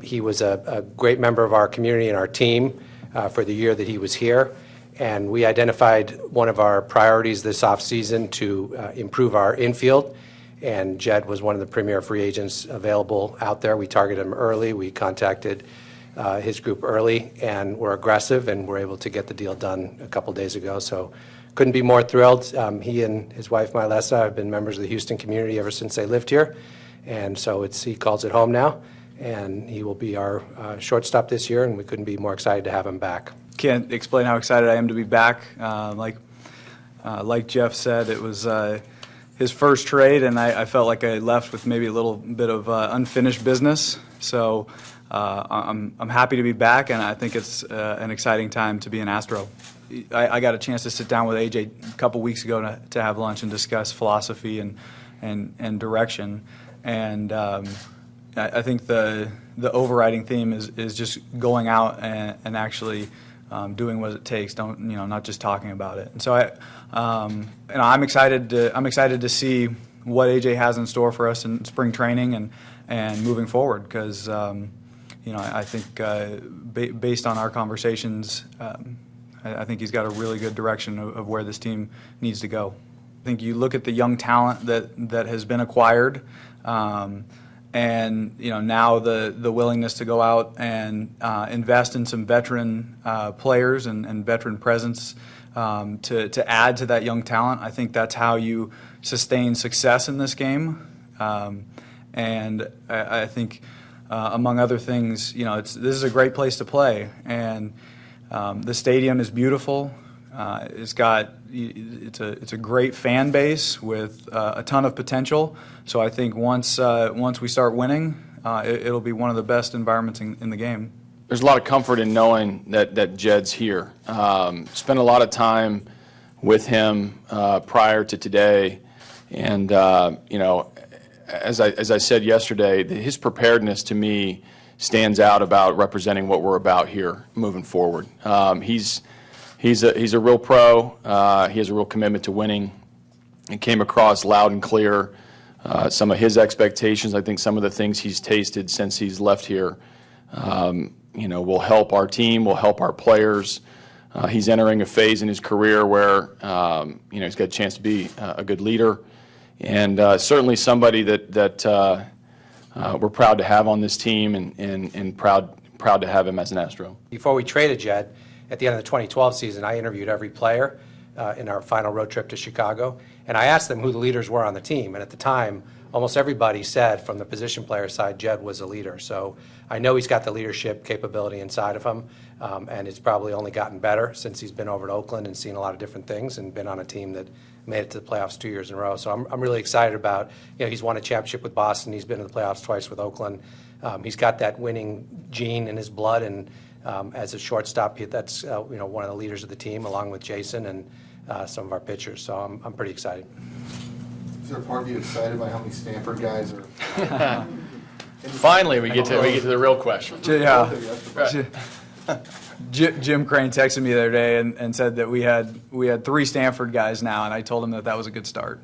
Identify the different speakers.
Speaker 1: He was a great member of our community and our team for the year that he was here. And we identified one of our priorities this offseason to improve our infield. And Jed was one of the premier free agents available out there. We targeted him early. We contacted his group early, and we're aggressive, and we're able to get the deal done a couple days ago. So couldn't be more thrilled. He and his wife, Mylesa, have been members of the Houston community ever since they lived here. And so he calls it home now, and he will be our shortstop this year, and we couldn't be more excited to have him back.
Speaker 2: Can't explain how excited I am to be back. Like Jeff said, it was his first trade, and I felt like I left with maybe a little bit of unfinished business. So I'm happy to be back, and I think it's an exciting time to be an Astro. I got a chance to sit down with AJ a couple weeks ago to have lunch and discuss philosophy and direction. And I think the overriding theme is just going out and actually doing what it takes. Not just talking about it. And so I'm excited to see what AJ has in store for us in spring training and moving forward, because I think based on our conversations, I think he's got a really good direction of where this team needs to go. I think you look at the young talent that has been acquired, and now the willingness to go out and invest in some veteran players and veteran presence to add to that young talent. I think that's how you sustain success in this game, and I think among other things, this is a great place to play, and the stadium is beautiful. It's a great fan base with a ton of potential. So I think once we start winning, it'll be one of the best environments in the game.
Speaker 3: There's a lot of comfort in knowing that Jed's here. Spent a lot of time with him prior to today, and as I said yesterday, his preparedness to me stands out about representing what we're about here moving forward. He's a real pro. He has a real commitment to winning. It came across loud and clear. Some of his expectations, I think some of the things he's tasted since he's left here, will help our team, will help our players. He's entering a phase in his career where he's got a chance to be a good leader, and certainly somebody that we're proud to have on this team, and proud to have him as an Astro.
Speaker 1: Before we traded Jed, at the end of the 2012 season, I interviewed every player in our final road trip to Chicago, and I asked them who the leaders were on the team. And at the time, almost everybody said from the position player side, Jed was a leader. So I know he's got the leadership capability inside of him, and it's probably only gotten better since he's been over to Oakland and seen a lot of different things and been on a team that made it to the playoffs 2 years in a row. So I'm really excited about, he's won a championship with Boston. He's been to the playoffs twice with Oakland. He's got that winning gene in his blood, and as a shortstop, that's one of the leaders of the team, along with Jason and some of our pitchers. So I'm pretty excited.
Speaker 4: Is there a part of you excited by how many Stanford guys are?
Speaker 3: Finally, we get to the real question.
Speaker 2: Yeah. Jim Crane texted me the other day and said that we had 3 Stanford guys now, and I told him that was a good start.